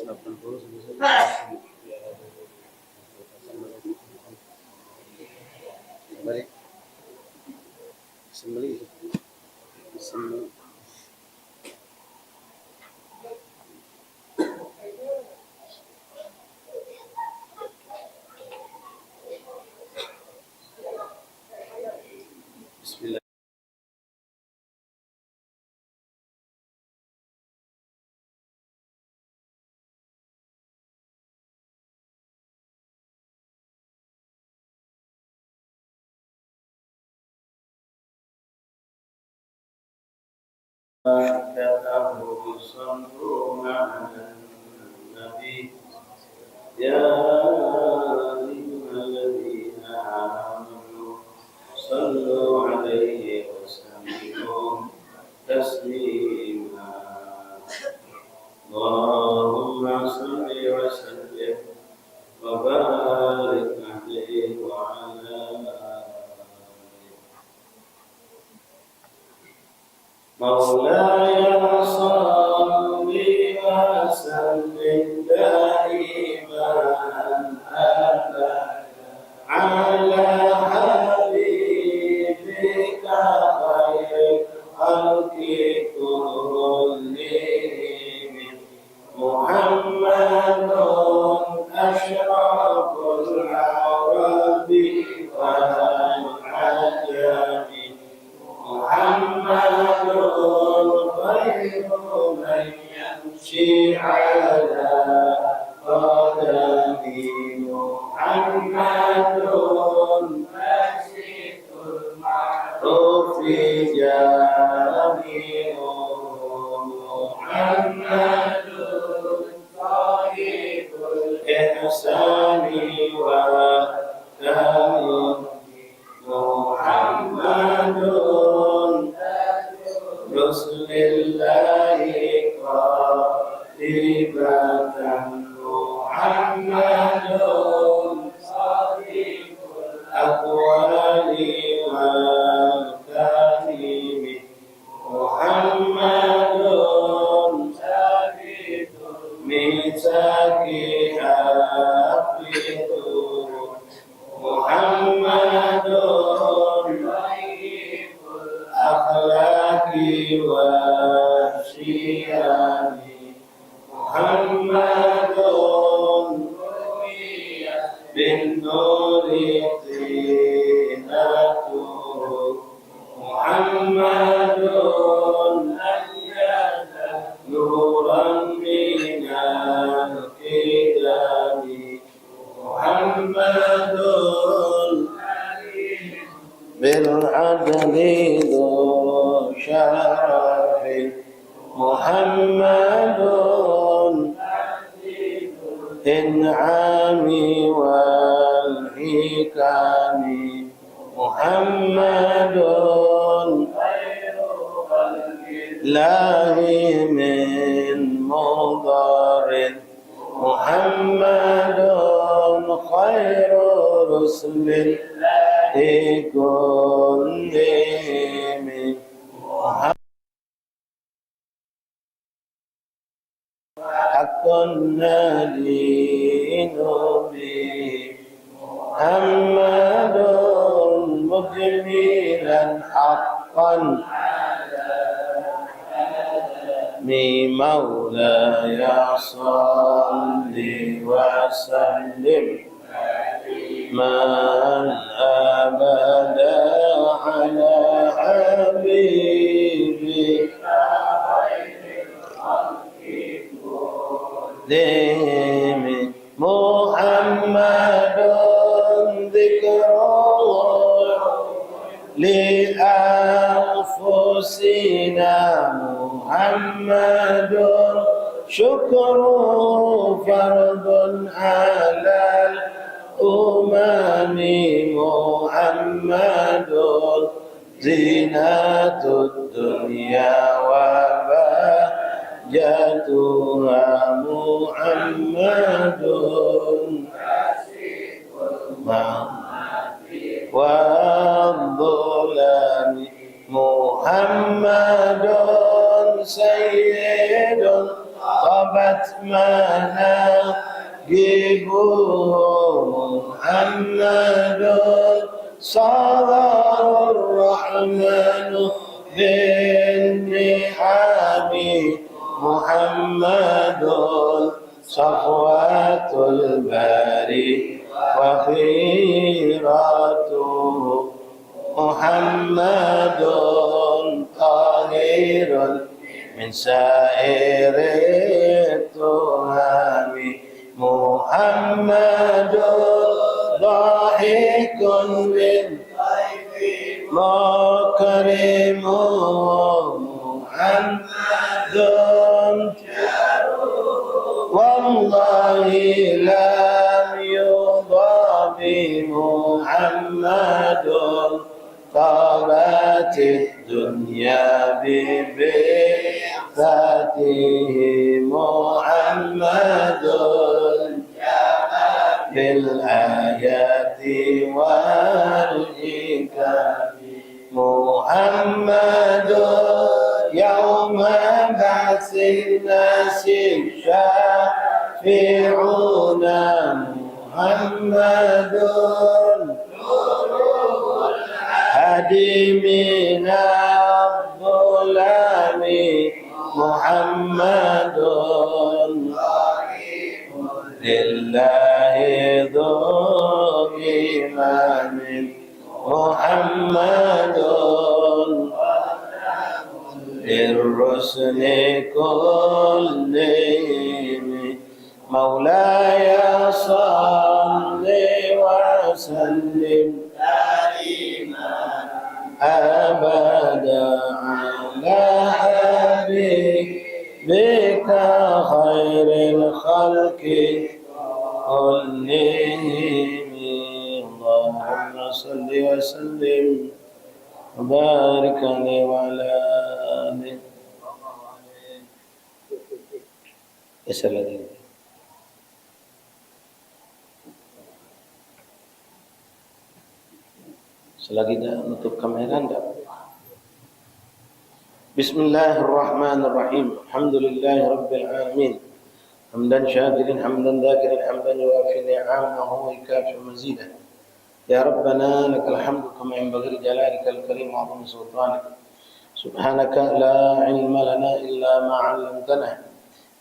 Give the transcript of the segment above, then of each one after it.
180 sampai balik sembeli Bismillah. صلوا على النبي يا أيها الذين آمنوا صلوا عليه وسلموا تسليما اللهم صل وسلم وبارك عليه وعلى مولاي صل وسلم دائما أبدا على حبيبك خير الخلق كلهم محمد أشرف العرب والعجم محمد خير من يمشي على قدمه محمد مسجد المعروف جامع محمد صاحب الإحسان والتمام محمد رسول الله قاطبة محمد صادق الأقوال والكريم محمد ثابت الميثاق حافظ محمد الأخلاق والشيم محمد بالنور زينته محمد أجاد نورا من الكتاب محمد بالعدل ذو شرف محمد الإنعام والحكم محمد الله من مضر محمد خير رسل الله كلهم حق ندين به محمد مجملا حقا مولاي صل وسلم من أبدا على حبيبك محمد ذكره لأنفسنا محمد شكره فرض على الأمم محمد زينة الدنيا وبهجتها محمد والظلام محمد سيد طابت مناقبه محمد صغر الرحمن بالنعم محمد صفوة الباري وخيرته محمد طاهر من سائر التهم محمد ضاحك مكرم محمد والله لم يضام محمد طابت الدنيا ببعثته محمد بالآيات والحكم محمد يوم بعث الناس الشافعون محمد هادي من الظلام محمد لله ذو إمام محمد للرسل كلهم مولاي صل وسلم أبدا على حبيبك خير الخلق كلهم اللهم صل وسلم وبارك عليه وعلى آله. Selagi dah nutup kamera enggak? Bismillahirrahmanirrahim. Alhamdulillahirabbil alamin. Hamdan syakirin hamdan dzakirin hamdan yuwafi ni'amahu wa yukafi mazidah. Ya Rabbana lakal hamdu kama yanbaghi li jalalikal karim wa 'azimi sultanik. Subhanaka la ilma lana illa ma 'allamtana.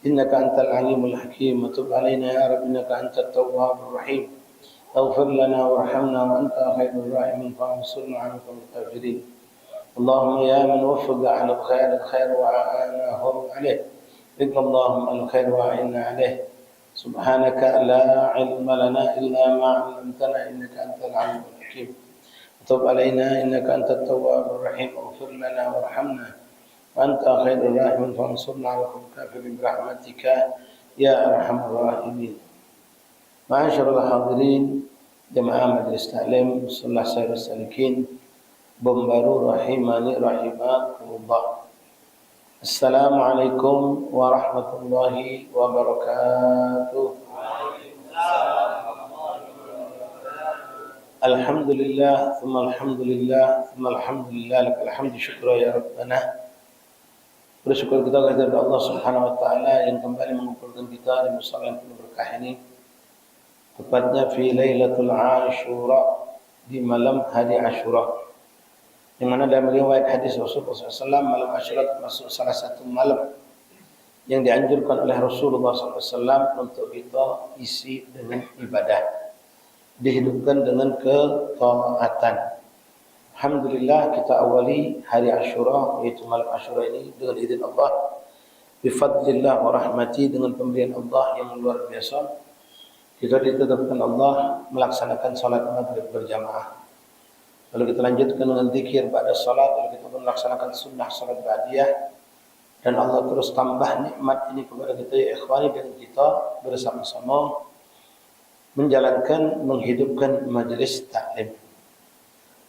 Innaka antal alimul hakim. Tub 'alaina ya Rabb innaka antat tawwabur rahim. اغفر لنا وارحمنا وانت خير الراحمين فانصرنا على القوم الكافرين. اللهم يا من وفق اهل الخير واعانهم عليه اذن اللهم الخير واعنا عليه. سبحانك لا علم لنا الا ما علمتنا انك انت العليم الحكيم. وتب علينا انك انت التواب الرحيم. اغفر لنا وارحمنا وانت خير الراحمين فانصرنا على القوم الكافرين برحمتك يا ارحم الراحمين. Ma'asyiral hadirin jemaah majelis taklim Shalah Sayyid Salikin Bombaru rahimani rahimakumullah. Assalamualaikum warahmatullahi wabarakatuh. Alhamdulillah thumma alhamdulillah thumma alhamdulillah lakal hamdu syukra ya Rabbana. Bersyukur kita kepada Allah Subhanahu wa taala yang kembali mengumpulkan kita di musala yang penuh berkah ini. Tepatnya fi Lailatul Ashura, di malam hari Ashura. Di mana dalam riwayat hadis Rasulullah SAW malam Ashura termasuk salah satu malam yang dianjurkan oleh Rasulullah SAW untuk kita isi dengan ibadah, dihidupkan dengan ketaatan. Alhamdulillah kita awali hari Ashura yaitu malam Ashura ini dengan izin Allah, bifadlillah wa rahmati, dengan pemberian Allah yang luar biasa. Kita ditetapkan Allah melaksanakan salat maghrib berjamaah. Lalu kita lanjutkan dengan zikir pada salat, lalu kita pun melaksanakan sunnah salat ba'diyah. Dan Allah terus tambah nikmat ini kepada kita ya ikhwani, dengan kita bersama-sama menjalankan, menghidupkan majlis taklim.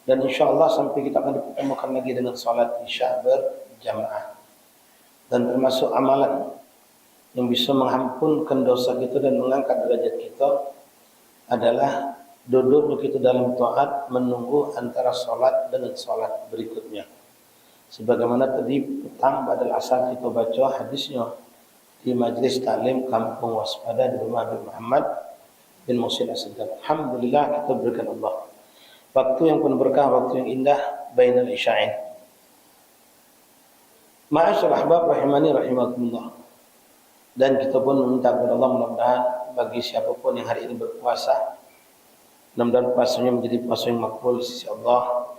Dan insyaAllah sampai kita akan dipertemukan lagi dengan salat isya berjamaah. Dan termasuk amalan yang bisa mengampunkan dosa kita dan mengangkat derajat kita adalah duduk kita dalam taat menunggu antara salat dengan salat berikutnya. Sebagaimana tadi petang pada asar kita baca hadisnya, di Majelis Taklim Kampung Waspada di rumah Habib Muhammad bin Muhsin As-Saddam. Alhamdulillah kita berikan Allah waktu yang penuh berkah, waktu yang indah bainal isya'in. Ma'asyarah ahbab rahimani rahimakumullah. Dan kita pun meminta kepada Allah mudah-mudahan bagi siapapun yang hari ini berpuasa, mudah-mudahan puasanya menjadi puasa yang makbul di sisi Allah.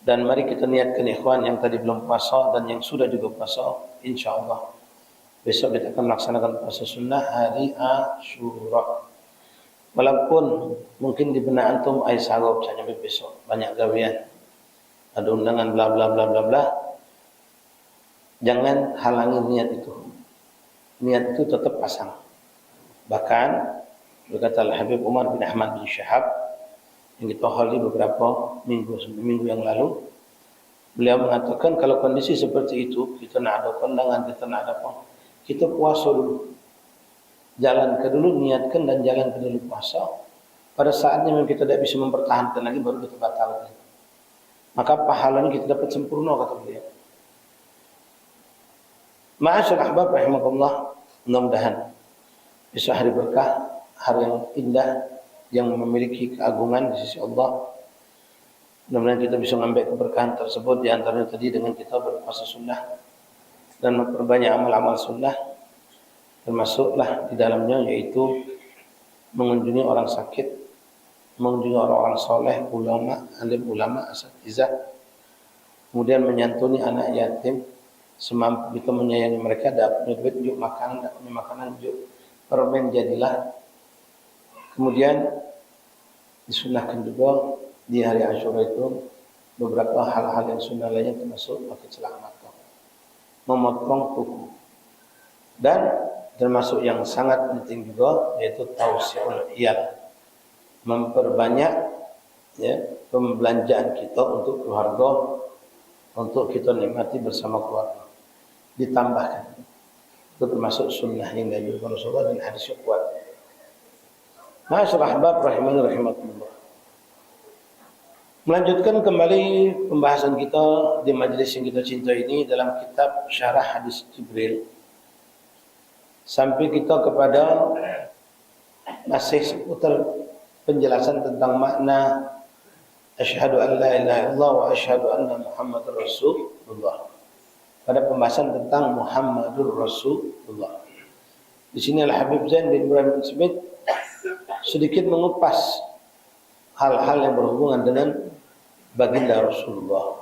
Dan mari kita niatkan ikhwan yang tadi belum puasa dan yang sudah juga puasa, insyaallah besok kita akan melaksanakan puasa sunnah hari Asyura. Walaupun mungkin di benak antum ai sanggup sampai besok banyak gawean, ada undangan bla bla bla bla bla, jangan halangi niat itu. Niat itu tetap pasang. Bahkan berkata Habib Umar bin Ahmad bin Syahab yang kita holi beberapa minggu yang lalu, beliau mengatakan kalau kondisi seperti itu, kita nak ada kondangan, kita nak ada apa, kita puasa dulu. Jalan ke dulu, niatkan dan jalan ke dulu puasa. Pada saatnya memang kita tidak bisa mempertahankan lagi, baru kita batalkan. Maka pahalanya kita dapat sempurna, kata beliau. Ma'asyarah ahbab rahimakumullah, mudah-mudahan besok hari berkah, hari yang indah, yang memiliki keagungan di sisi Allah. Mudah-mudahan kita bisa mengambil keberkahan tersebut, di antaranya tadi dengan kita berpuasa sunnah dan memperbanyak amal-amal sunnah, termasuklah di dalamnya yaitu mengunjungi orang sakit, mengunjungi orang-orang soleh, ulama, alim ulama, asatizah, kemudian menyantuni anak yatim semampu kita menyayangi mereka. Dapat punya duit, juk makanan, dapat punya makanan, juk permen jadilah. Kemudian disunahkan juga di hari Asyura itu beberapa hal-hal yang sunnah lainnya, termasuk pakai celak mata, memotong kuku, dan termasuk yang sangat penting juga yaitu tausiul iyal, memperbanyak ya pembelanjaan kita untuk keluarga, untuk kita nikmati bersama keluarga. Ditambahkan itu termasuk sunnah yang dianjurkan Rasulullah dan hadis yang kuat. Ma'asyarah ahbab rahimani rahimakumullah. Melanjutkan kembali pembahasan kita di majelis yang kita cintai ini dalam kitab Syarah Hadis Jibril, sampai kita kepada masih seputar penjelasan tentang makna asyhadu an la ilaha illallah wa asyhadu anna Muhammadar Rasulullah. Pada pembahasan tentang Muhammadur Rasulullah. Di sini Al-Habib Zain bin Ibrahim bin Smith sedikit mengupas hal-hal yang berhubungan dengan baginda Rasulullah.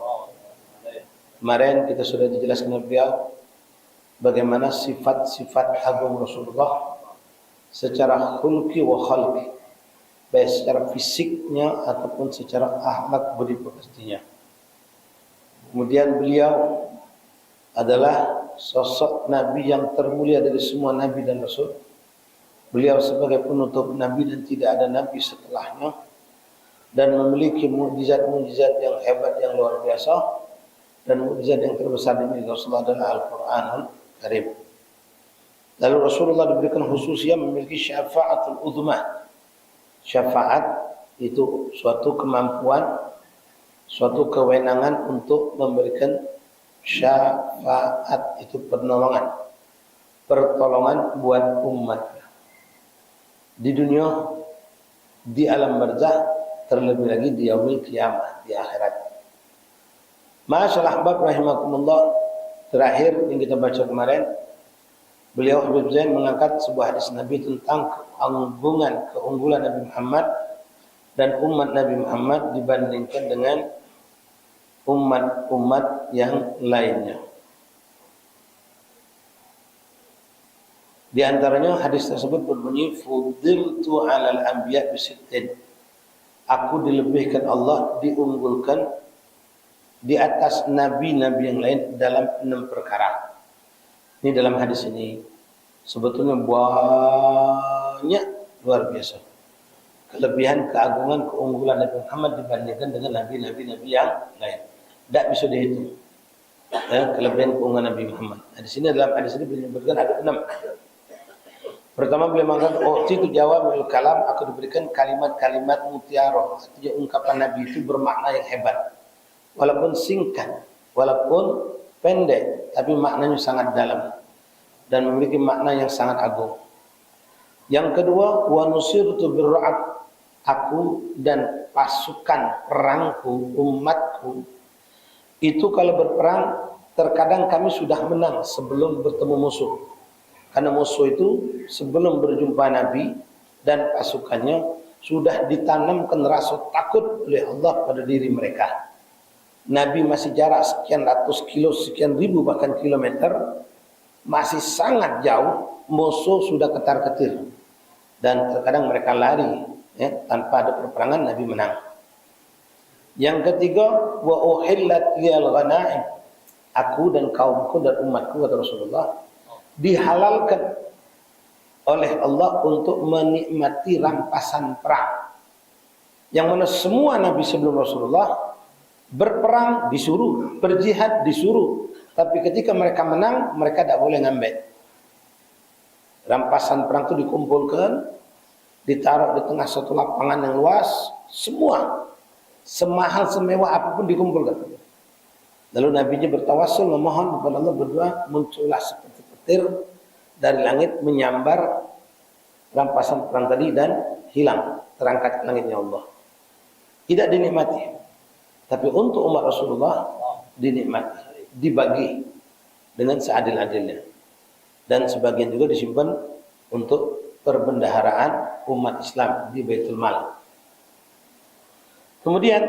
Kemarin kita sudah dijelaskan beliau bagaimana sifat-sifat agung Rasulullah secara khulqi wa khalqi, baik secara fisiknya ataupun secara akhlak budi pekertinya. Kemudian beliau adalah sosok Nabi yang termulia dari semua Nabi dan Rasul. Beliau sebagai penutup Nabi dan tidak ada Nabi setelahnya, dan memiliki mukjizat-mukjizat yang hebat, yang luar biasa. Dan mukjizat yang terbesar dari Rasulullah adalah Al-Quranul Karim. Lalu Rasulullah diberikan khususnya memiliki syafa'atul uzmah. Syafaat itu suatu kemampuan, suatu kewenangan untuk memberikan syafaat, itu pertolongan buat umat di dunia, di alam barzakh, terlebih lagi di yaumil qiyamah, di akhirat. Ma'asyarah ahbab rahimakumullah, terakhir yang kita baca kemarin, beliau Habib Zain mengangkat sebuah hadis Nabi tentang keunggulan Nabi Muhammad dan umat Nabi Muhammad dibandingkan dengan umat-umat yang lainnya. Di antaranya hadis tersebut berbunyi, fuddiltu 'alal anbiya bisittin. Aku dilebihkan Allah, diunggulkan di atas nabi-nabi yang lain dalam 6 perkara. Ini dalam hadis ini sebetulnya banyak, luar biasa kelebihan, keagungan, keunggulan Nabi Muhammad dibandingkan dengan nabi-nabi yang lain. Tidak bisa dihitung kelebihan keunggulan Nabi Muhammad. Di sini dalam hadis ini menyebutkan ada 6. Pertama beliau mengatakan, itu jawabul kalam, aku diberikan kalimat-kalimat mutiara. Artinya ungkapan Nabi itu bermakna yang hebat. Walaupun singkat, walaupun pendek, tapi maknanya sangat dalam. dan memiliki makna yang sangat agung. Yang kedua, wa nusirtu birra'at, aku dan pasukan perangku, umatku itu kalau berperang terkadang kami sudah menang sebelum bertemu musuh. Karena musuh itu sebelum berjumpa Nabi dan pasukannya sudah ditanamkan rasa takut oleh Allah pada diri mereka. Nabi masih jarak sekian ratus kilo, sekian ribu bahkan kilometer, masih sangat jauh, musuh sudah ketar-ketir. Dan terkadang mereka lari, ya, tanpa ada perperangan Nabi menang. Yang ketiga, wa uhillat liyal ghanaim, aku dan kaumku dan umatku kata Rasulullah dihalalkan oleh Allah untuk menikmati rampasan perang. Yang mana semua Nabi sebelum Rasulullah berperang disuruh, berjihad disuruh, tapi ketika mereka menang mereka tidak boleh ngambil. Rampasan perang itu dikumpulkan, ditaruh di tengah suatu lapangan yang luas, semua semahal semewah apapun dikumpulkan. Lalu Nabi-Nya bertawassul, memohon kepada Allah, berdoa, muncullah seperti petir dari langit menyambar rampasan perang tadi dan hilang, terangkat ke langitnya Allah. Tidak dinikmati, tapi untuk umat Rasulullah dinikmati, dibagi dengan seadil-adilnya. Dan sebagian juga disimpan untuk perbendaharaan umat Islam di Baitul Mal. Kemudian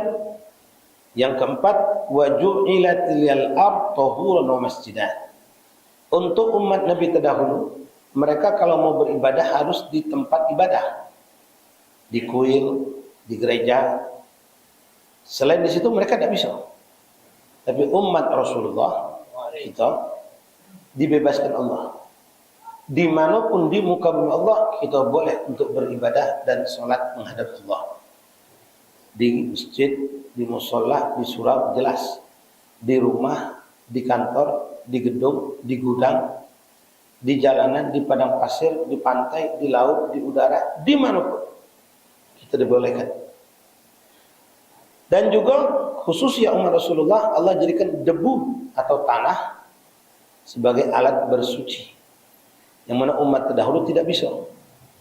yang keempat, wa ju'ilat lil ard tahuran wa masjidah. Untuk umat Nabi terdahulu, mereka kalau mau beribadah harus di tempat ibadah, di kuil, di gereja. Selain di situ mereka tidak bisa. Tapi umat Rasulullah kita dibebaskan Allah. Dimanapun di muka bumi Allah kita boleh untuk beribadah dan sholat menghadap Allah. Di masjid, di musola, di surau jelas. Di rumah, di kantor, di gedung, di gudang, di jalanan, di padang pasir, di pantai, di laut, di udara, dimanapun kita dibolehkan. Dan juga khusus ya umat Rasulullah, Allah jadikan debu atau tanah sebagai alat bersuci. Yang mana umat terdahulu tidak bisa.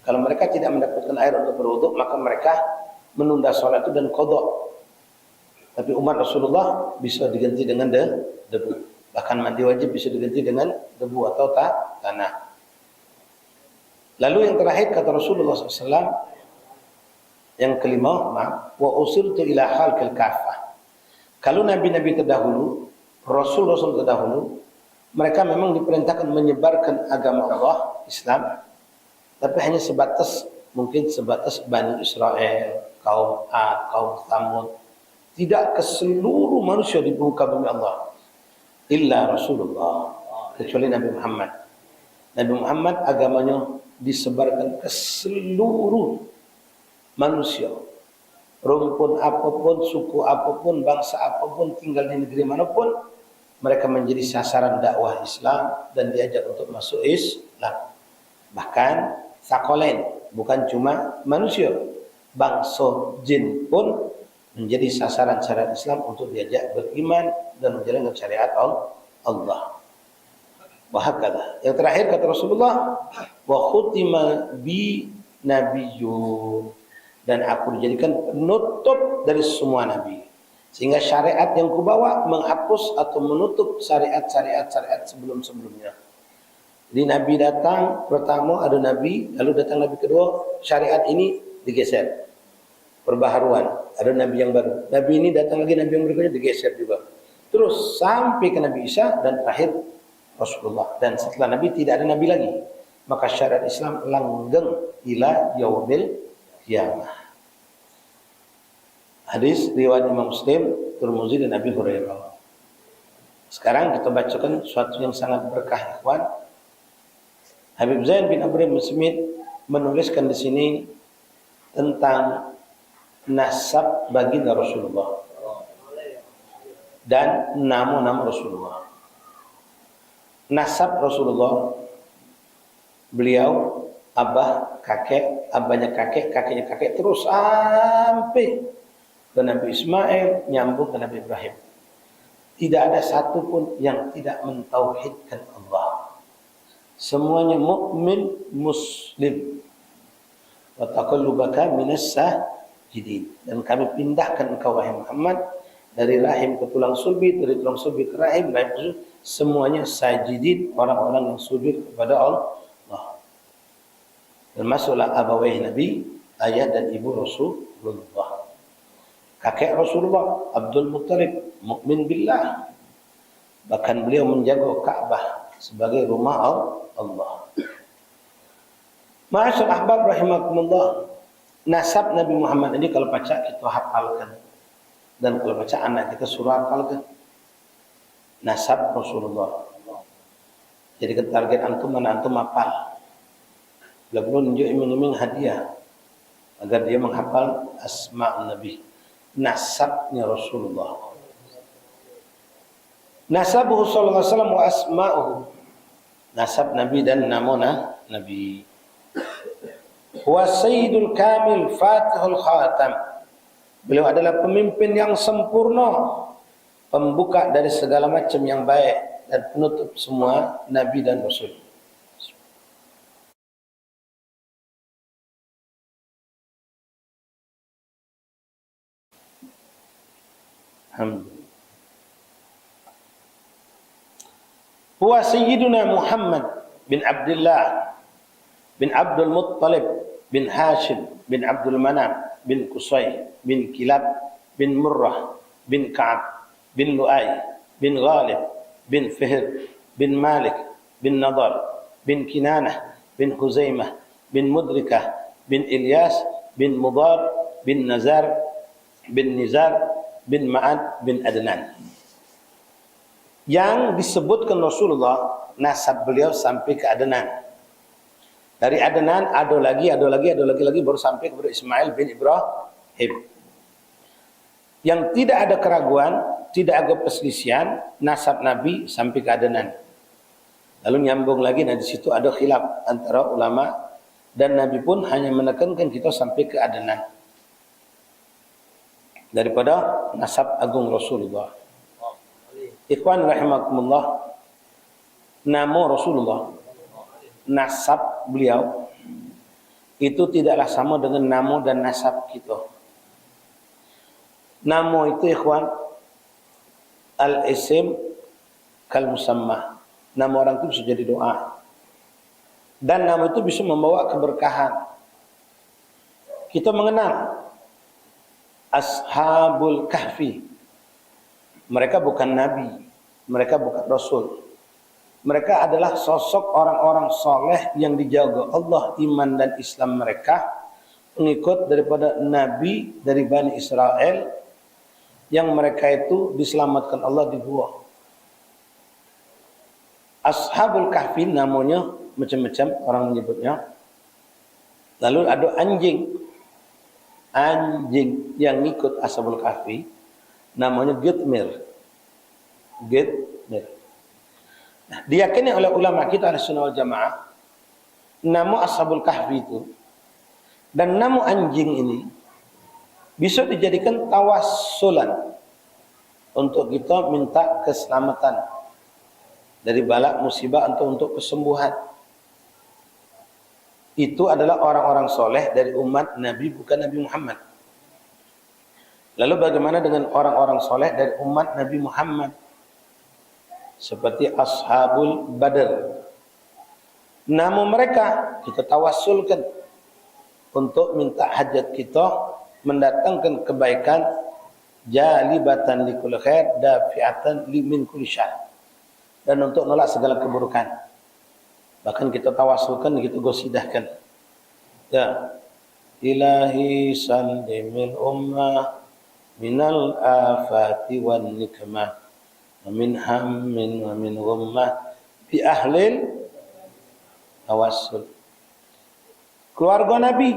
Kalau mereka tidak mendapatkan air untuk berwudu, maka mereka menunda sholat itu dan qadha. Tapi umat Rasulullah bisa diganti dengan debu. Bahkan mandi wajib bisa diganti dengan debu atau tanah. Lalu yang terakhir kata Rasulullah SAW, yang kelima, wa usiltu ila khalqil kafah. Kalau nabi-nabi terdahulu, rasul-rasul terdahulu, mereka memang diperintahkan menyebarkan agama Allah, Islam, tapi hanya sebatas, mungkin sebatas Bani Israel, kaum Ad, kaum Thamud, tidak ke seluruh manusia di muka bumi Allah. Illa Rasulullah, kecuali Nabi Muhammad. Nabi Muhammad agamanya disebarkan ke seluruh manusia. Rumpun apapun, suku apapun, bangsa apapun, tinggal di negeri manapun, mereka menjadi sasaran dakwah Islam dan diajak untuk masuk Islam. Bahkan sakolain, bukan cuma manusia, bangsa jin pun menjadi sasaran syariat Islam untuk diajak beriman dan menjalankan syariat Allah. Wahakala. Yang terakhir kata Rasulullah, wa khutima bi nabiyyun, dan aku dijadikan penutup dari semua nabi. Sehingga syariat yang kubawa menghapus atau menutup syariat-syariat sebelum-sebelumnya. Jadi Nabi datang, pertama ada Nabi, lalu datang Nabi kedua, syariat ini digeser. Perbaharuan, ada Nabi yang baru. Nabi ini datang lagi, Nabi yang berikutnya digeser juga. Terus sampai ke Nabi Isa dan terakhir Rasulullah. Dan setelah Nabi tidak ada Nabi lagi. Maka syariat Islam langgeng ila yaumil qiyamah. Hadis riwayat Imam Muslim, Tirmidzi dan Abi Hurairah. Sekarang kita bacakan sesuatu yang sangat berkah, ikhwan. Habib Zain bin Abdul Musmid menuliskan di sini tentang nasab baginda Rasulullah dan nama-nama Rasulullah. Nasab Rasulullah, beliau abah, kakek, abahnya kakek, kakeknya kakek, terus sampai ke Nabi Ismail, nyambung ke Nabi Ibrahim. Tidak ada satu pun yang tidak mentauhidkan Allah. semuanya mukmin muslim. Wa taqallubaka minas sajidin, dan kami pindahkan engkau wahai Muhammad dari rahim ke tulang sulbi, dari tulang sulbi ke rahim, rahim ke sulbi, semuanya sajidin, orang-orang yang sujud kepada Allah. Termasuklah abawai Nabi, ayah dan ibu Rasulullah. Kakek Rasulullah Abdul Muttalib mukmin billah, bahkan beliau menjaga Ka'bah sebagai rumah Allah. Ma'asyar ahbab rahimakumullah, nasab Nabi Muhammad ini kalau baca kita hafalkan, dan kalau baca anak kita suruh hafalkan nasab Rasulullah. Jadi target antum mana antum hafal. Bila perlu nunjuk iming-iming hadiah agar dia menghafal asma Nabi, nasabnya Rasulullah. Nasabuhu sallallahu alaihi wasallam wa asma'uhu, nasab Nabi dan nama Nabi. Wa sayyidul kamil fatihul khatam, beliau adalah pemimpin yang sempurna, pembuka dari segala macam yang baik dan penutup semua Nabi dan Rasul. Huwa sayyiduna Muhammad bin Abdullah bin Abdul Muttalib bin Hashim bin Abdul Manam bin Qusay bin Kilab bin Murrah bin Ka'ab bin Lu'ay bin Ghalib bin Fihr bin Malik bin Nadar bin Kinanah bin Huzaimah bin Mudrikah bin Ilyas bin Mudar bin Nazar bin Nizar bin Ma'ad bin Adnan. Yang disebutkan Rasulullah nasab beliau sampai ke Adnan. Dari Adnan ada lagi baru sampai kepada Ismail bin Ibrahim. Yang tidak ada keraguan, tidak ada perselisihan, nasab Nabi sampai ke Adnan. Lalu nyambung lagi, nah di situ ada khilaf antara ulama, dan Nabi pun hanya menekankan kita sampai ke Adnan daripada nasab agung Rasulullah. Ikhwan rahimakumullah, nama Rasulullah, nasab beliau itu tidaklah sama dengan nama dan nasab kita. Nama itu ikhwan al-isim kal musamma, nama orang itu bisa jadi doa, dan nama itu bisa membawa keberkahan. Kita mengenal Ashabul Kahfi, mereka bukan nabi, mereka bukan rasul. Mereka adalah sosok orang-orang soleh yang dijaga Allah iman dan Islam mereka, pengikut daripada nabi dari Bani Israel, yang mereka itu diselamatkan Allah di gua. Ashabul Kahfi namanya macam-macam orang menyebutnya. Lalu ada anjing yang ikut Ashabul Kahfi, namanya Gitmir. Nah, diyakini oleh ulama kita Ahlussunnah wal Jamaah, nama Ashabul Kahfi itu dan nama anjing ini bisa dijadikan tawassulan untuk kita minta keselamatan dari bala musibah atau untuk kesembuhan. Itu adalah orang-orang soleh dari umat Nabi, bukan Nabi Muhammad. Lalu bagaimana dengan orang-orang soleh dari umat Nabi Muhammad? Seperti Ashabul Badr. Nama mereka kita tawassulkan untuk minta hajat kita, mendatangkan kebaikan, jalibatan likul khair, dafi'atan min kulli syarr, dan untuk nolak segala keburukan. Bahkan kita tawassulkan, kita gosidahkan. Ya, Ilahi sallimil ummah minal afati wan nikmah wa min hammin wa min ghammah bi ahlil tawassul. Keluarga Nabi,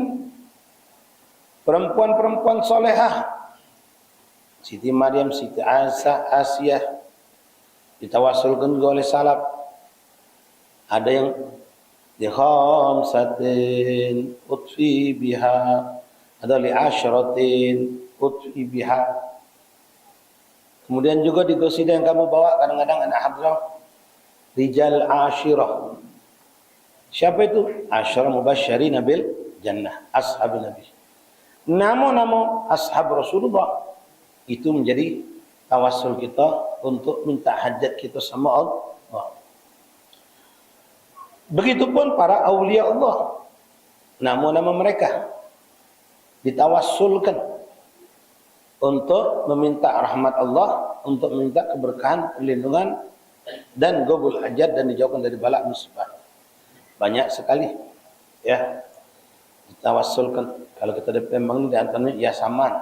perempuan-perempuan solehah, Siti Maryam, Siti Asiyah, ditawassulkan oleh salaf. Ada yang di khamsatin utfi biha, ada li asyratin utfi biha. Kemudian juga di qasidah yang kamu bawa kadang-kadang anak hadrah, rijal ashirah, Siapa itu? Asyara mubasysyirina bil jannah, ashab Nabi. Nama-nama ashab Rasulullah itu menjadi tawassul kita untuk minta hajat kita sama Allah. Begitupun para aulia Allah. Nama-nama mereka ditawassulkan untuk meminta rahmat Allah, untuk meminta keberkahan, perlindungan dan qabul hajat dan dijauhkan dari bala musibah. Banyak sekali ya ditawassulkan. Kalau kita memang di antaranya ya saman.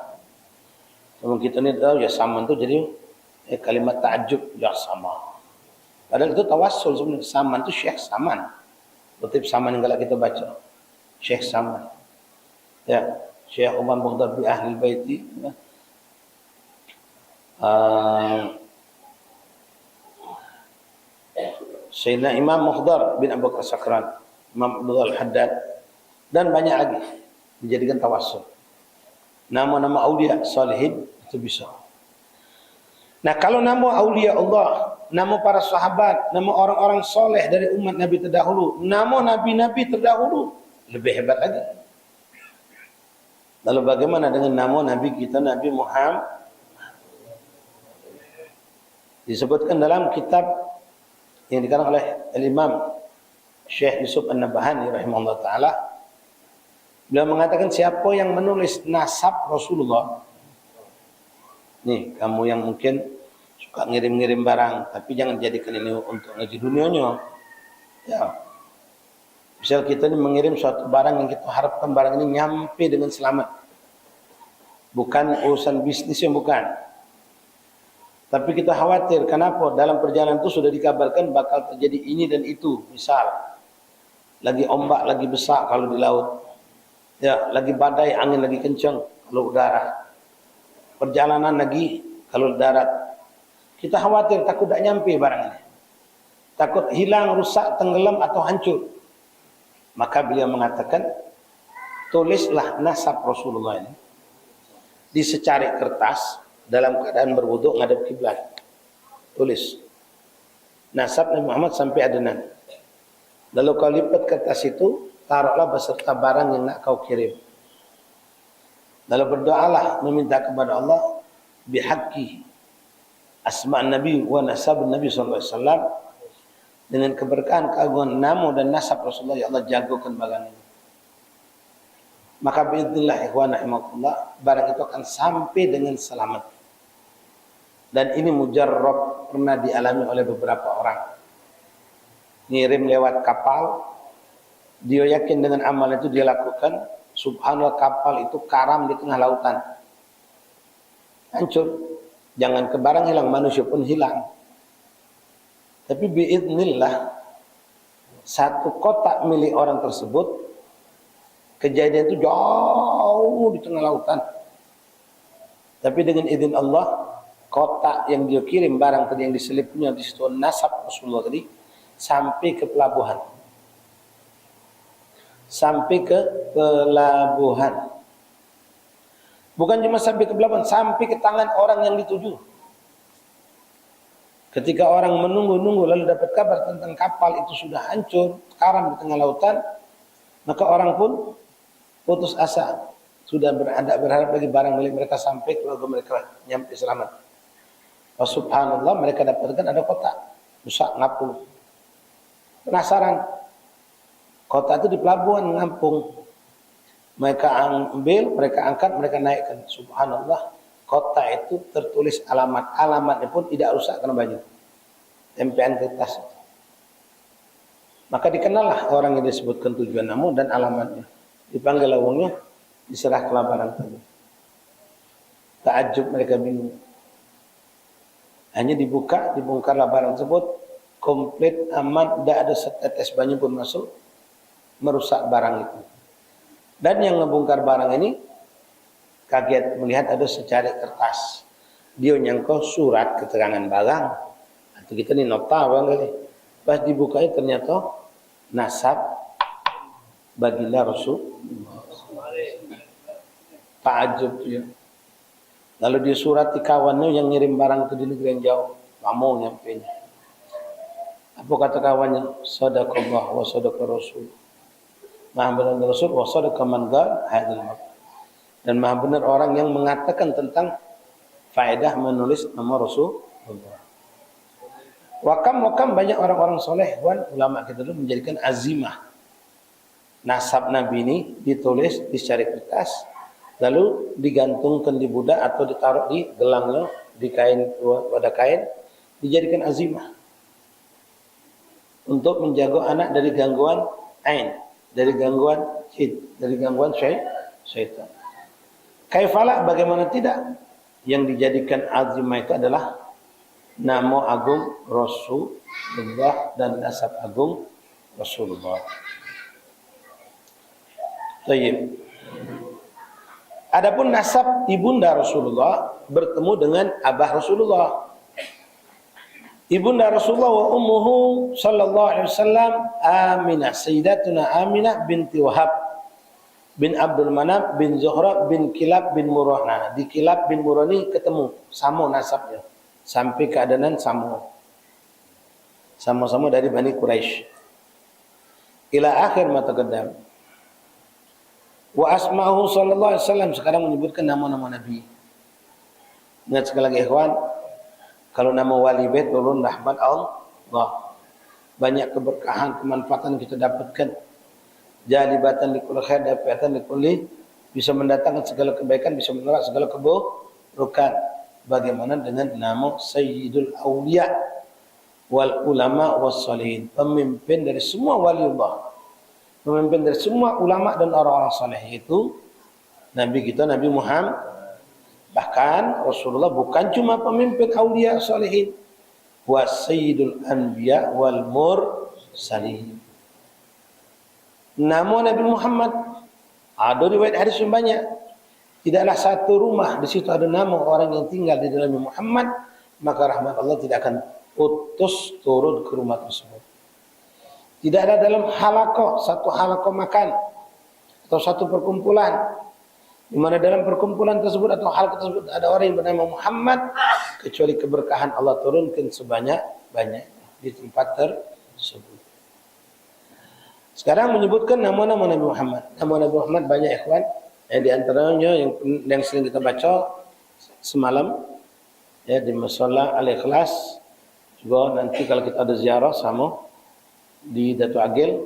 Kalau kita ni tahu ya saman tu jadi kalimat ta'ajub ya sama. Padahal itu tawassul sebenarnya. Saman tu Syekh Saman. Kutip Saman yang kalau kita baca. Syekh Saman. Ya, Syekh Umar Mukhtar bi Ahli Baiti. Ya. Sayyidina Imam Mukhtar bin Abu Bakar Sakran, Imam Abdul Haddad dan banyak lagi dijadikan tawassul. Nama-nama aulia salihin itu bisa. Nah, kalau nama aulia Allah, nama para sahabat, nama orang-orang soleh dari umat Nabi terdahulu, nama nabi-nabi terdahulu, lebih hebat lagi. Lalu bagaimana dengan nama Nabi kita, Nabi Muhammad? Disebutkan dalam kitab yang dikarang oleh Al-Imam Syekh Yusuf An-Nabahani rahimahullah ta'ala. Beliau mengatakan siapa yang menulis nasab Rasulullah. Nih, kamu yang mungkin suka ngirim-ngirim barang, tapi jangan jadikan ini untuk ngaji dunianya. Ya. Misal kita ini mengirim suatu barang yang kita harapkan barang ini nyampe dengan selamat. Bukan urusan bisnis yang bukan. Tapi kita khawatir, kenapa? Dalam perjalanan itu sudah dikabarkan bakal terjadi ini dan itu. Misal, lagi ombak lagi besar kalau di laut. Ya, lagi badai, angin lagi kencang kalau udara. Perjalanan lagi kalau darat. Kita khawatir takut tak nyampe barang ini. Takut hilang, rusak, tenggelam atau hancur. Maka beliau mengatakan, tulislah nasab Rasulullah ini di secarik kertas dalam keadaan berwuduk ngadap kiblat. Tulis nasab Nabi Muhammad sampai adenan. Lalu kau lipat kertas itu, taruhlah beserta barang yang nak kau kirim. Lalu berdoalah meminta kepada Allah bihaqqi asma' Nabi wa nasab Nabi sallallahu alaihi wasallam, dengan keberkahan keagungan nama dan nasab Rasulullah, ya Allah jagokan barang ini. Maka biidznillah ikhwan rahimakumullah, barang itu akan sampai dengan selamat. Dan ini mujarrab, pernah dialami oleh beberapa orang. Ngirim lewat kapal, dia yakin dengan amal itu dia lakukan, subhanallah kapal itu karam di tengah lautan. Hancur. Jangan ke barang hilang, manusia pun hilang. Tapi biidznillah, satu kotak milik orang tersebut, kejadian itu jauh di tengah lautan. Tapi dengan izin Allah, kotak yang dia kirim, barang tadi yang diselipnya di situ nasab Rasulullah tadi, sampai ke pelabuhan. Sampai ke pelabuhan. Bukan cuma sampai ke pelabuhan, sampai ke tangan orang yang dituju. Ketika orang menunggu-nunggu lalu dapat kabar tentang kapal itu sudah hancur, karam di tengah lautan, maka orang pun putus asa. Sudah berharap lagi barang milik mereka sampai, keluarga mereka nyampe selamat. Subhanallah, mereka dapatkan ada kotak besar ngapung. Penasaran, kotak itu di pelabuhan ngampung. Mereka ambil, mereka angkat, mereka naikkan. Subhanallah, kotak itu tertulis alamat. Alamatnya pun tidak rusak karena banyak tempelan kertas. Maka dikenallah orang yang disebutkan tujuan nama dan alamatnya. Dipanggil lawangnya, diserah ke barang tadi. Ta'ajub, mereka bingung. Hanya dibuka, dibongkarlah barang tersebut, komplit, aman, tidak ada setetes banyak pun masuk, merusak barang itu. Dan yang ngebongkar barang ini kaget melihat ada secarik kertas. Dia nyangka surat keterangan barang. Atau kita ni nota barangkali. Pas dibukanya ternyata nasab baginda Rasul. Ta'ajub dia. Lalu dia surati kawannya yang ngirim barang itu di negeri yang jauh. Kamu nyampainya. Apa Apa kata kawannya? Sadaqallah wa sadaqa Rasul. Maha benar Rasul wa sadaqa man qala hadzal maqam. Dan maha benar orang yang mengatakan tentang faedah menulis nama Rasulullah. Wakam banyak orang-orang soleh, ulama kita dulu menjadikan azimah. Nasab Nabi ini ditulis di secari kertas, lalu digantungkan di budak atau ditaruh di gelangnya, di kain, wadah kain, dijadikan azimah untuk menjaga anak dari gangguan ain, dari gangguan jin, dari gangguan syaitan. Kaifala, bagaimana tidak? Yang dijadikan azimah itu adalah nama agung Rasulullah dan nasab agung Rasulullah. Baik. Adapun nasab ibunda Rasulullah bertemu dengan abah Rasulullah. Ibunda Rasulullah wa ummuhu sallallahu alaihi wasallam Aminah, Sayyidatuna Aminah binti Wahab bin Abdul Manaf bin Zuhra bin Kilab bin Murrah. Nah, di Kilab bin Murrah ini ketemu sama nasabnya sampai keadaan sama-sama dari Bani Quraisy. Ila akhir ma taqaddam. Wa asma'uhu sallallahu alaihi wasallam, sekarang menyebutkan nama-nama Nabi. Ingat sekali lagi ikhwan, kalau nama wali bait turun rahmat Allah. Banyak keberkahan, kemanfaatan kita dapatkan. Jalibatan likulli khair, dapatan likulli, bisa mendatangkan segala kebaikan, bisa menolak segala keburukan. Bagaimana dengan nama Sayyidul Awliya wal Ulama was Salihin, pemimpin dari semua waliullah, pemimpin dari semua ulama dan orang-orang saleh, itu Nabi kita Nabi Muhammad. Bahkan Rasulullah bukan cuma pemimpin aulia salihin, wa sayyidul anbiya wal mursalin. Nama Nabi Muhammad ada riwayat hadis yang banyak. Tidaklah satu rumah di situ ada nama orang yang tinggal di dalamnya Muhammad, maka rahmat Allah tidak akan putus turun ke rumah tersebut. Tidak ada dalam halaqah, satu halaqah makan atau satu perkumpulan di mana dalam perkumpulan tersebut atau hal tersebut ada orang yang bernama Muhammad, kecuali keberkahan Allah turunkan sebanyak-banyak di tempat tersebut. Sekarang menyebutkan nama-nama Nabi Muhammad. Nama Nabi Muhammad banyak ikhwan. Di antaranya yang sering kita baca semalam ya di Musalla Al-Ikhlas, juga nanti kalau kita ada ziarah sama di Datu Agil,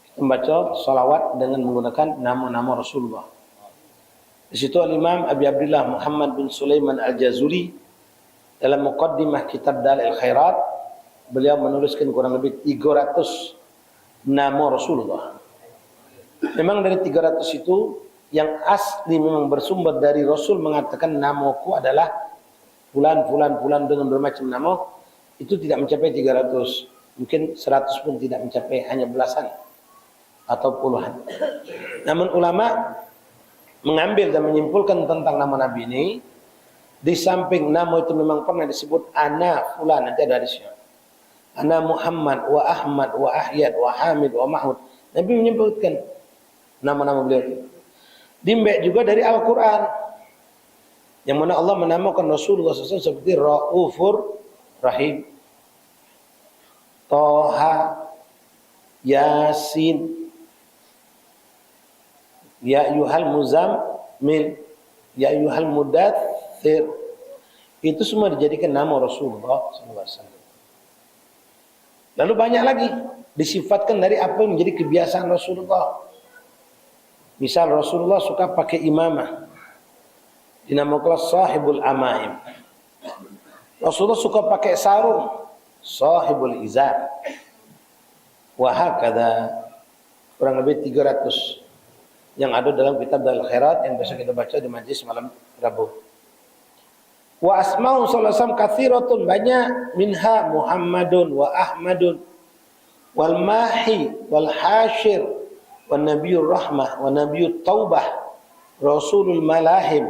kita membaca salawat dengan menggunakan nama-nama Rasulullah. Di situ Al-Imam Abi Abdullah Muhammad bin Sulaiman Al-Jazuli dalam muqaddimah kitab Dalil Khairat, beliau menuliskan kurang lebih 300 nama Rasulullah. Memang dari 300 itu yang asli memang bersumber dari Rasul mengatakan namaku adalah fulan dengan bermacam nama, itu tidak mencapai 300. Mungkin 100 pun tidak mencapai, hanya belasan atau puluhan. Namun ulama mengambil dan menyimpulkan tentang nama Nabi ini, di samping nama itu memang pernah disebut ana fulan, nanti ada hadisnya. Ana Muhammad wa Ahmad wa Ahyad wa Hamid wa Mahmud. Nabi menyebutkan nama-nama beliau itu. Dimbek juga dari Al-Quran, yang mana Allah menamakan Rasulullah SAW seperti Raufur Rahim, Toha, Yasin, Ya ayyuhal muzammil, Ya ayyuhal mudaththir. Itu semua dijadikan nama Rasulullah SAW. Lalu banyak lagi disifatkan dari apa yang menjadi kebiasaan Rasulullah. Misal Rasulullah suka pakai imamah, dinamakan sahibul amaim. Rasulullah suka pakai sarung, sahibul izar. Wa hakadha, kurang lebih 300 yang ada dalam kitab Dalil Khairat yang biasa kita baca di majlis malam Rabu. Wa asma'u sallallahu alaihi wasallam katsiratun, banyak, minha Muhammadun wa Ahmadun wal mahi wal hashir wa nabiyur rahmah wa nabiyut taubah rasulul malahim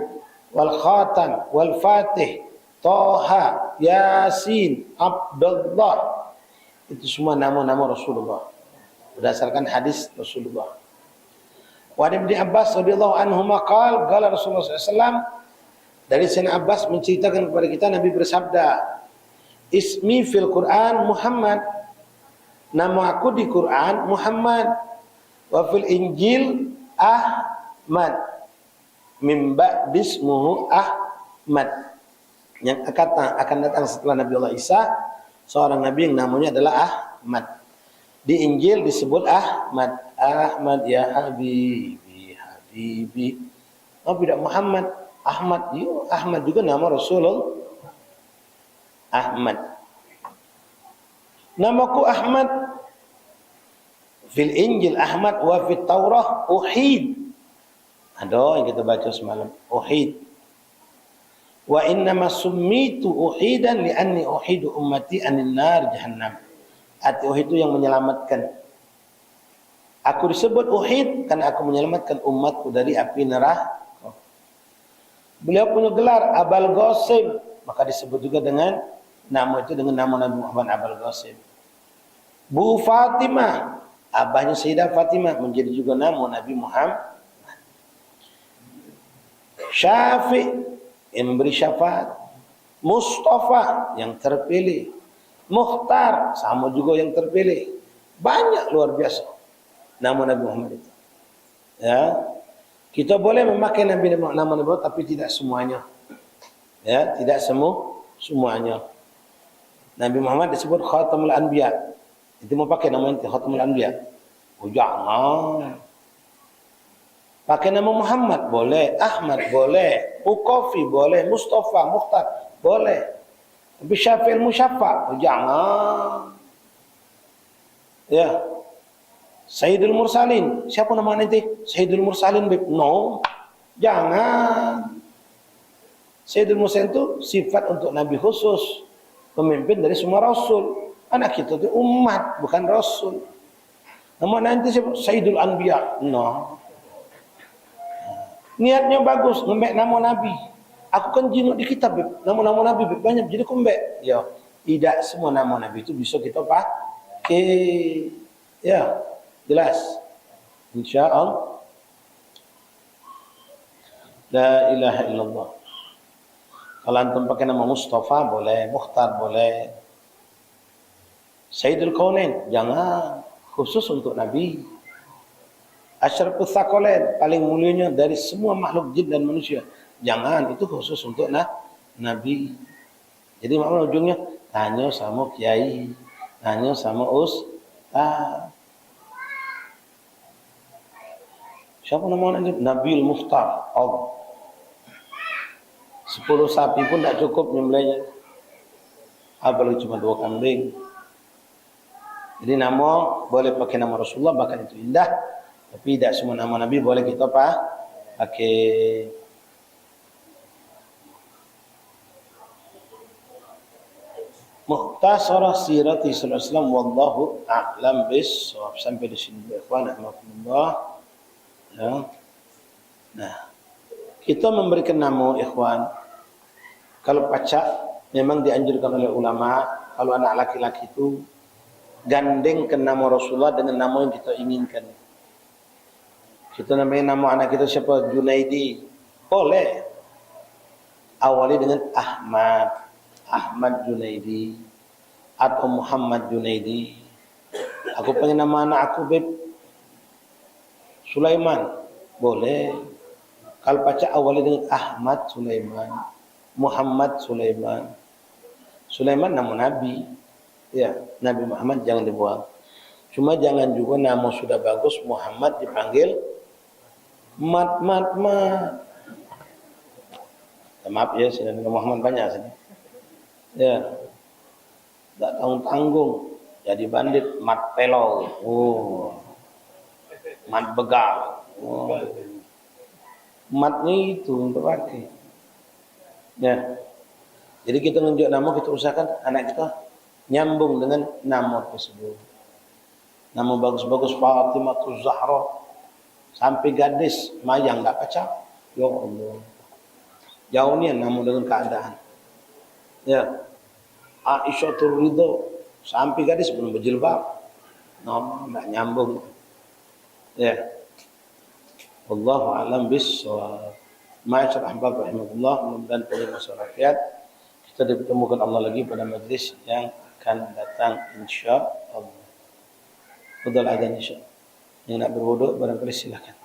wal khatam wal fatih Toha, Yasin, Abdullah. Itu semua nama-nama Rasulullah berdasarkan hadis Rasulullah. Wa Ibnu Abbas radhiyallahu anhuma qala Rasulullah SAW, dari Sayyidina Abbas menceritakan kepada kita, Nabi bersabda, ismi fil Quran Muhammad, Nama aku di Quran Muhammad. Wa fil Injil Ahmad. Min ba'di ismuhu Ahmad. Yang akan datang setelah Nabi Allah Isa, seorang nabi yang namanya adalah Ahmad. Di Injil disebut Ahmad. Ahmad ya Habibi, Habibi. Oh tidak Muhammad, Ahmad. Yo, Ahmad juga nama Rasulullah. Ahmad. Namaku Ahmad. Fil Injil Ahmad wa fit Taurah Uhid. Ada yang kita baca semalam. Uhid. Wa innama summitu uhidan li'anni uhidu ummati anin nar jahannam. Arti uhid itu yang menyelamatkan. Aku disebut uhid karena aku menyelamatkan umatku dari api neraka. Beliau punya gelar Abul Qasim, maka disebut juga dengan nama itu dengan nama Nabi Muhammad Abul Qasim. Bu Fatimah, abahnya Sayyidah Fatimah menjadi juga nama Nabi Muhammad. Syafi' yang memberi syafaat. Mustafa yang terpilih. Mukhtar sama juga yang terpilih. Banyak luar biasa nama Nabi Muhammad itu. Ya. Kita boleh memakai nama Nabi Muhammad tapi tidak semuanya. Ya, tidak semuanya. Nabi Muhammad disebut Khatamul Anbiya. Itu mau pakai nama itu Khatamul Anbiya. Oh, jangan. Pakai nama Muhammad boleh, Ahmad boleh, Uqafi boleh, Mustafa, Mukhtar boleh. Tapi Syafi'il Musyafa, oh jangan. Ya. Sayyidul Mursalin, siapa nama nanti? Sayyidul Mursalin, no. Jangan. Sayyidul Mursalin itu sifat untuk nabi khusus, pemimpin dari semua rasul. Anak kita itu umat, bukan rasul. Nama nanti siapa? Sayyidul Anbiya, no. Niatnya bagus, ngembek nama Nabi. Aku kan jinuk di kitab, nama-nama Nabi banyak, jadi aku ngembek. Ya, tidak semua nama Nabi itu bisa kita pakai. Ya, jelas. InsyaAllah. La ilaha illallah. Kalau antum pakai nama Mustafa boleh, Mukhtar boleh. Sayyidul Kaunain, jangan. Khusus untuk Nabi. Asyrafus Tsaqalain, paling mulianya dari semua makhluk jin dan manusia. Jangan, itu khusus untuk Nabi. Jadi makna ujungnya tanya sama kiai, tanya sama ustaz. Siapa nama Nabi? Nabil Mukhtar. Allah. 10 sapi pun tak cukup nyembelihnya. Apalagi cuma 2 kambing. Jadi nama boleh pakai nama Rasulullah, bahkan itu indah. Tapi tidak semua nama Nabi boleh kita pakai. Mukhtasarah sirati sallallahu alaihi wasallam wallahu a'lam bis-shawab. Sampai di sini ikhwan rahimakumullah. Ya. Nah, kita memberikan nama ikhwan. Kalau pacak memang dianjurkan oleh ulama kalau anak laki-laki itu gandengkan nama Rasulullah dengan nama yang kita inginkan. Kita namanya nama anak kita siapa? Junaidi. Boleh. Awali dengan Ahmad. Ahmad Junaidi. Atau Muhammad Junaidi. Aku pengen nama anak aku, Beb. Sulaiman. Boleh. Kalau baca awali dengan Ahmad Sulaiman. Muhammad Sulaiman. Sulaiman nama Nabi. Ya, Nabi Muhammad jangan dibuang. Cuma jangan juga nama sudah bagus Muhammad dipanggil Mat. Maaf ya, sini Muhammad banyak sini. Ya, tak tanggung-tanggung, jadi bandit, mat pelo, mat begal, matnya itu untuk pakai. Ya, jadi kita nunjuk nama, kita usahakan anak kita nyambung dengan nama tersebut. Nama bagus-bagus Fatimah Zahra. Sampai gadis mayang tak kacau. Ya Allah. Jauh ni namun dengan keadaan. Ya. Aisyah Ridho sampai gadis belum berjilbab. No, tak nyambung. Ya. Wallahu a'lam bis-shawab. Ma'asyiral ahbab rahimahullah, mudah-mudahan pada masyarakat kita dipertemukan Allah lagi pada majlis yang akan datang insyaallah. Fadhal adzan insyaallah. Yang nak berwudu barangkali silakan.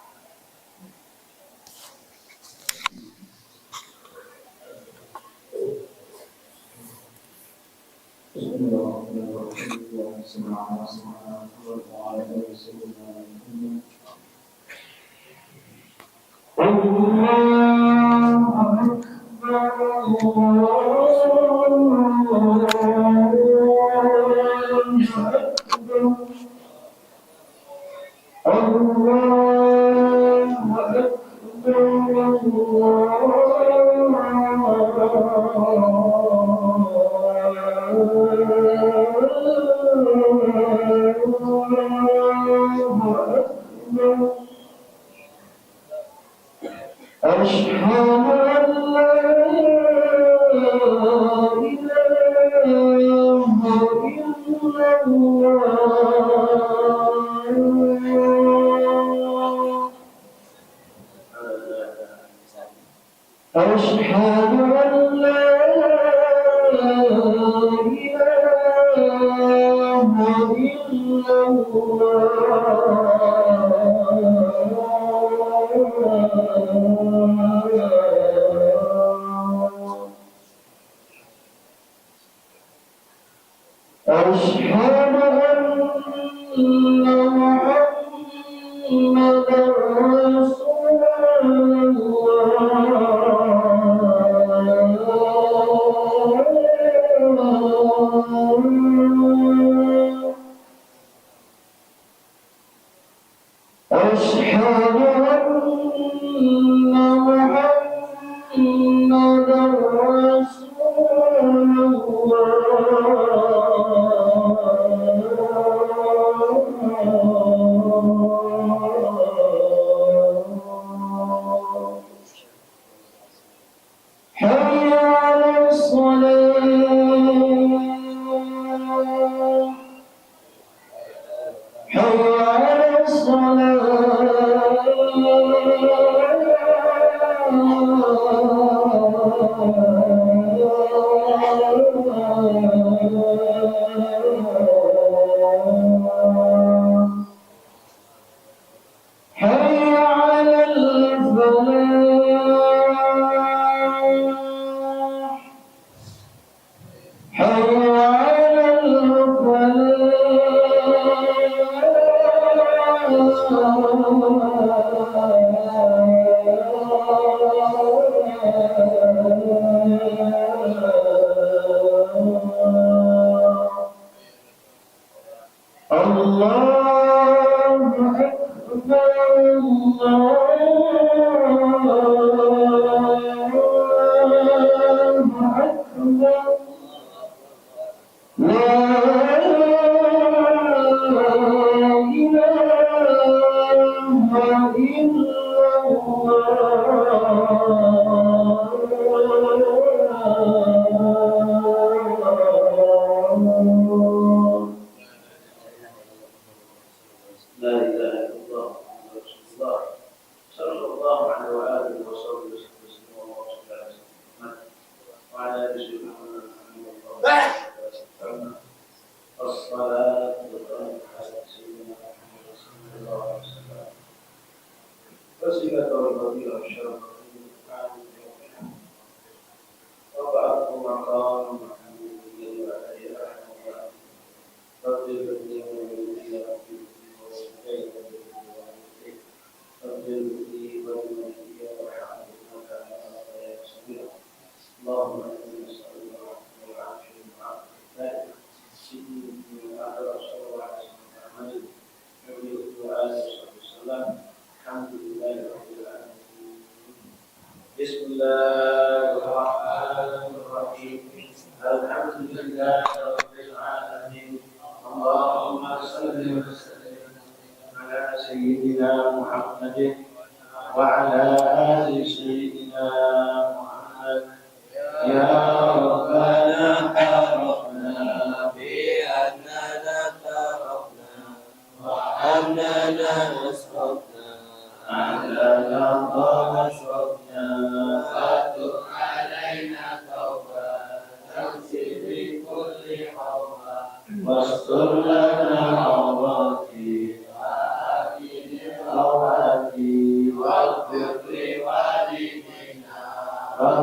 واستر لنا عوراتي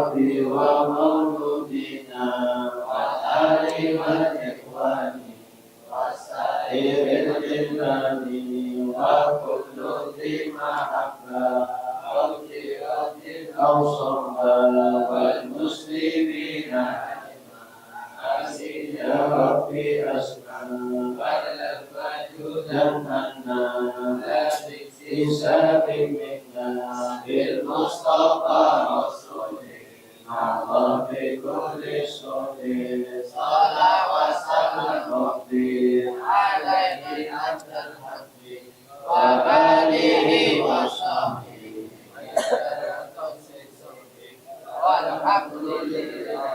ربي ومولودنا والآل والإخوان وسائر الجنان وكل ذي محبة أو جيرة أو صحبة والمسلمين يا ربي أسمع جننا لا باكتساب منا بالمصطفى رسوله الله بكل سوء